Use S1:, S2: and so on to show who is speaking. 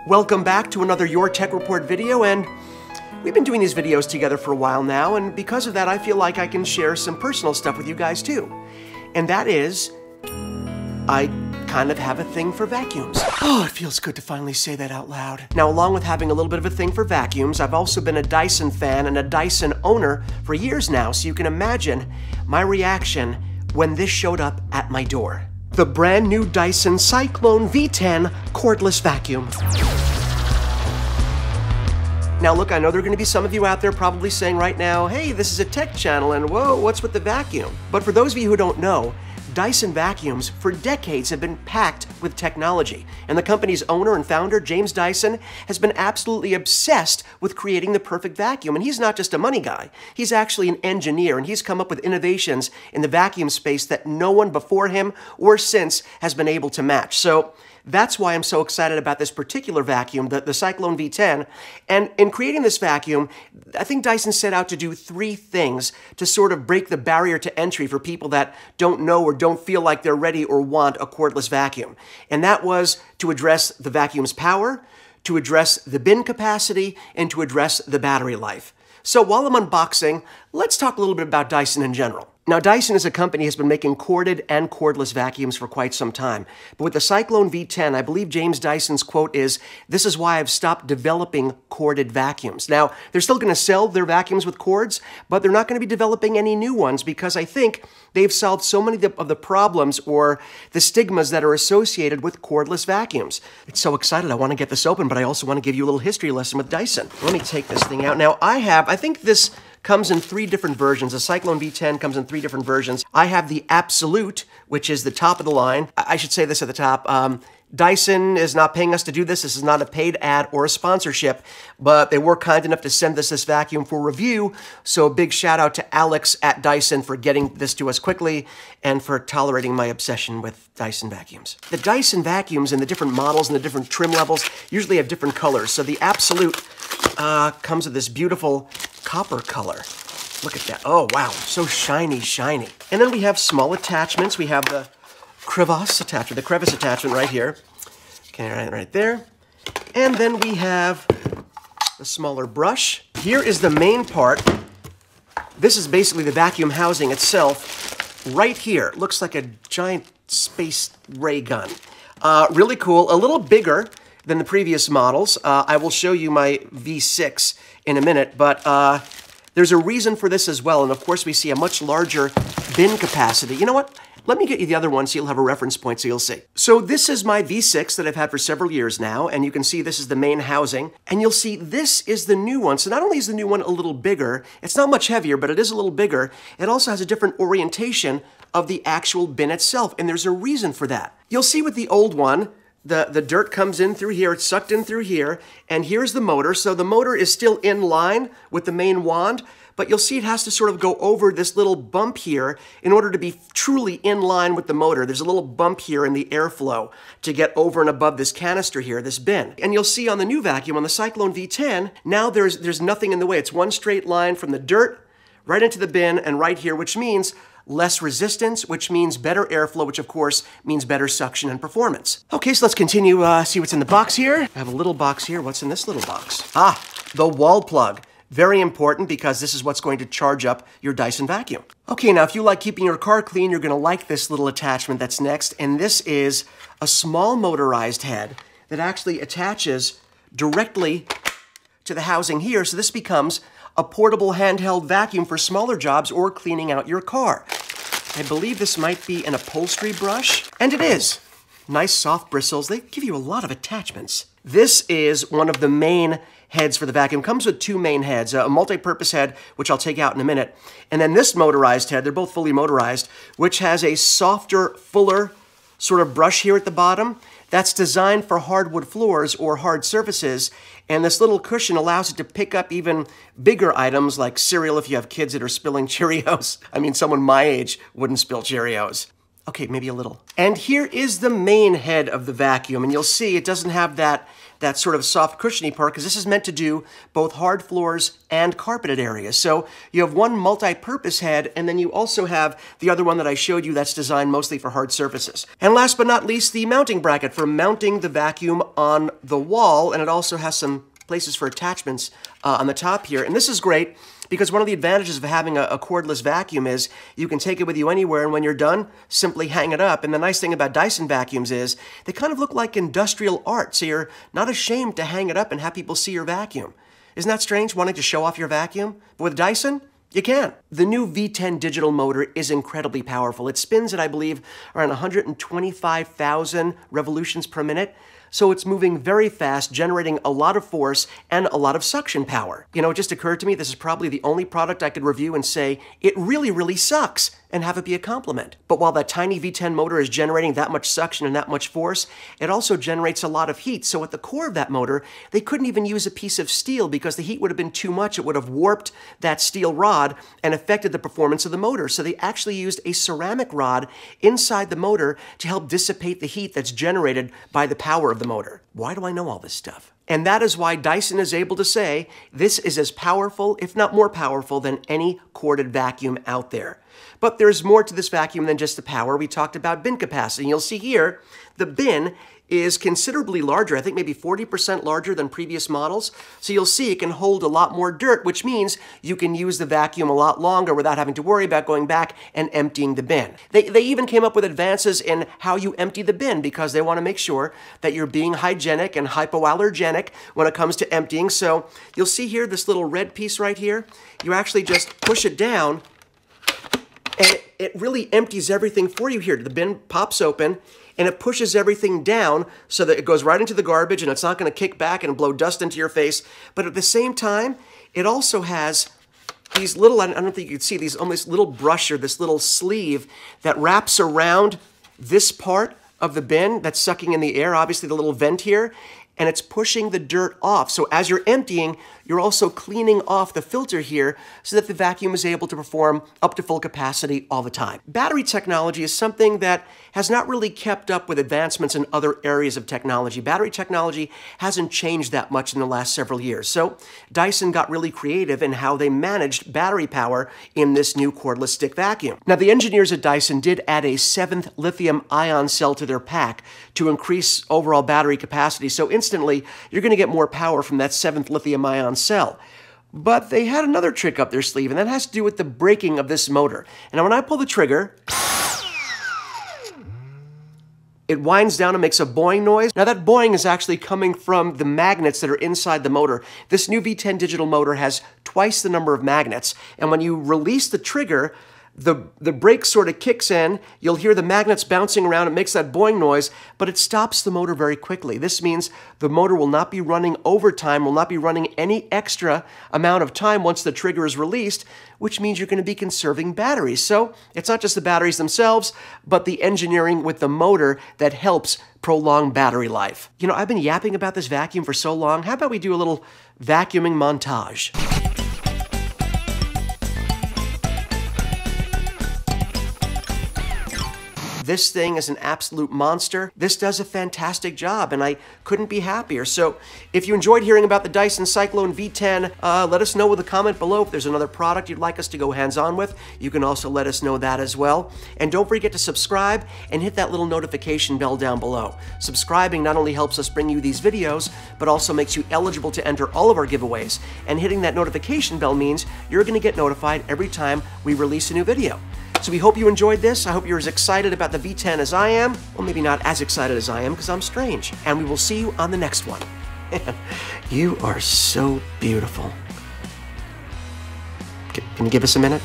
S1: Welcome back to another Your Tech Report video, and we've been doing these videos together for a while now, and because of that I feel like I can share some personal stuff with you guys too. And that is, I kind of have a thing for vacuums. Oh, it feels good to finally say that out loud. Now, along with having a little bit of a thing for vacuums, I've also been a Dyson fan and a Dyson owner for years now, so you can imagine my reaction when this showed up at my door. The brand new Dyson Cyclone V10 cordless vacuum. Now look, I know there are going to be some of you out there probably saying right now, hey, this is a tech channel and whoa, what's with the vacuum? But for those of you who don't know, Dyson vacuums for decades have been packed with technology, and the company's owner and founder, James Dyson, has been absolutely obsessed with creating the perfect vacuum. And he's not just a money guy, he's actually an engineer, and he's come up with innovations in the vacuum space that no one before him or since has been able to match. So that's why I'm so excited about this particular vacuum, the Cyclone V10. And in creating this vacuum, I think Dyson set out to do three things to sort of break the barrier to entry for people that don't know or don't feel like they're ready or want a cordless vacuum. And that was to address the vacuum's power, to address the bin capacity, and to address the battery life. So while I'm unboxing, let's talk a little bit about Dyson in general. Now, Dyson as a company has been making corded and cordless vacuums for quite some time. But with the Cyclone V10, I believe James Dyson's quote is, "This is why I've stopped developing corded vacuums." Now, they're still going to sell their vacuums with cords, but they're not going to be developing any new ones because I think they've solved so many of the problems or the stigmas that are associated with cordless vacuums. It's so excited. I want to get this open, but I also want to give you a little history lesson with Dyson. Let me take this thing out. Now, I think this comes in three different versions. The Cyclone V10 comes in three different versions. I have the Absolute, which is the top of the line. I should say this at the top. Dyson is not paying us to do this. This is not a paid ad or a sponsorship, but they were kind enough to send us this vacuum for review. So a big shout out to Alex at Dyson for getting this to us quickly and for tolerating my obsession with Dyson vacuums. The Dyson vacuums and the different models and the different trim levels usually have different colors. So the Absolute comes with this beautiful copper color. Look at that. Oh, wow. So shiny, shiny. And then we have small attachments. We have the crevice attachment right here. Okay, right there. And then we have the smaller brush. Here is the main part. This is basically the vacuum housing itself. Right here. Looks like a giant space ray gun. Really cool. A little bigger than the previous models. I will show you my V6 in a minute, but there's a reason for this as well. And of course, we see a much larger bin capacity. You know what? Let me get you the other one so you'll have a reference point so you'll see. So this is my V6 that I've had for several years now, and you can see this is the main housing, and you'll see this is the new one. So not only is the new one a little bigger, it's not much heavier, but it is a little bigger. It also has a different orientation of the actual bin itself, and there's a reason for that. You'll see with the old one, the dirt comes in through here, it's sucked in through here, and here's the motor. So the motor is still in line with the main wand, but you'll see it has to sort of go over this little bump here in order to be truly in line with the motor. There's a little bump here in the airflow to get over and above this canister here, this bin. And you'll see on the new vacuum, on the Cyclone V10, now there's nothing in the way. It's one straight line from the dirt right into the bin and right here, which means less resistance, which means better airflow, which of course means better suction and performance. Okay, so let's continue, see what's in the box here. I have a little box here. What's in this little box? Ah, the wall plug. Very important because this is what's going to charge up your Dyson vacuum. Okay, now if you like keeping your car clean, you're gonna like this little attachment that's next, and this is a small motorized head that actually attaches directly to the housing here, so this becomes a portable handheld vacuum for smaller jobs or cleaning out your car. I believe this might be an upholstery brush, and it is. Nice soft bristles. They give you a lot of attachments. This is one of the main heads for the vacuum. Comes with two main heads, a multi-purpose head, which I'll take out in a minute, and then this motorized head, they're both fully motorized, which has a softer, fuller sort of brush here at the bottom that's designed for hardwood floors or hard surfaces, and this little cushion allows it to pick up even bigger items like cereal if you have kids that are spilling Cheerios. I mean, someone my age wouldn't spill Cheerios. Okay, maybe a little. And here is the main head of the vacuum, and you'll see it doesn't have that that sort of soft cushiony part, because this is meant to do both hard floors and carpeted areas. So you have one multi-purpose head, and then you also have the other one that I showed you that's designed mostly for hard surfaces. And last but not least, the mounting bracket for mounting the vacuum on the wall, and it also has some places for attachments on the top here. And this is great because one of the advantages of having a cordless vacuum is you can take it with you anywhere, and when you're done, simply hang it up. And the nice thing about Dyson vacuums is they kind of look like industrial art, so you're not ashamed to hang it up and have people see your vacuum. Isn't that strange, wanting to show off your vacuum? But with Dyson, you can. The new V10 digital motor is incredibly powerful. It spins at, I believe, around 125,000 revolutions per minute. So it's moving very fast, generating a lot of force and a lot of suction power. You know, it just occurred to me this is probably the only product I could review and say, it really, really sucks, and have it be a compliment. But while that tiny V10 motor is generating that much suction and that much force, it also generates a lot of heat. So at the core of that motor, they couldn't even use a piece of steel because the heat would have been too much. It would have warped that steel rod and affected the performance of the motor. So they actually used a ceramic rod inside the motor to help dissipate the heat that's generated by the power of the motor. Why do I know all this stuff? And that is why Dyson is able to say this is as powerful, if not more powerful, than any corded vacuum out there. But there's more to this vacuum than just the power. We talked about bin capacity. You'll see here, the bin is considerably larger, I think maybe 40% larger than previous models. So you'll see it can hold a lot more dirt, which means you can use the vacuum a lot longer without having to worry about going back and emptying the bin. They even came up with advances in how you empty the bin because they want to make sure that you're being hygienic and hypoallergenic when it comes to emptying. So you'll see here this little red piece right here. You actually just push it down and it really empties everything for you here. The bin pops open and it pushes everything down so that it goes right into the garbage and it's not going to kick back and blow dust into your face. But at the same time, it also has these little, I don't think you can see, these almost little brush or this little sleeve that wraps around this part of the bin that's sucking in the air, obviously the little vent here, and it's pushing the dirt off. So as you're emptying, you're also cleaning off the filter here so that the vacuum is able to perform up to full capacity all the time. Battery technology is something that has not really kept up with advancements in other areas of technology. Battery technology hasn't changed that much in the last several years. So Dyson got really creative in how they managed battery power in this new cordless stick vacuum. Now, the engineers at Dyson did add a 7th lithium-ion cell to their pack to increase overall battery capacity. So instantly, you're going to get more power from that 7th lithium-ion cell. But they had another trick up their sleeve, and that has to do with the braking of this motor. And when I pull the trigger, it winds down and makes a boing noise. Now that boing is actually coming from the magnets that are inside the motor. This new V10 digital motor has twice the number of magnets, and when you release the trigger, the brake sort of kicks in, you'll hear the magnets bouncing around, it makes that boing noise, but it stops the motor very quickly. This means the motor will not be running overtime, will not be running any extra amount of time once the trigger is released, which means you're going to be conserving batteries. So it's not just the batteries themselves, but the engineering with the motor that helps prolong battery life. You know, I've been yapping about this vacuum for so long. How about we do a little vacuuming montage? This thing is an absolute monster. This does a fantastic job, and I couldn't be happier. So if you enjoyed hearing about the Dyson Cyclone V10, let us know with a comment below. If there's another product you'd like us to go hands-on with, you can also let us know that as well. And don't forget to subscribe and hit that little notification bell down below. Subscribing not only helps us bring you these videos, but also makes you eligible to enter all of our giveaways. And hitting that notification bell means you're going to get notified every time we release a new video. So we hope you enjoyed this. I hope you're as excited about the V10 as I am. Well, maybe not as excited as I am because I'm strange. And we will see you on the next one. You are so beautiful. Can you give us a minute?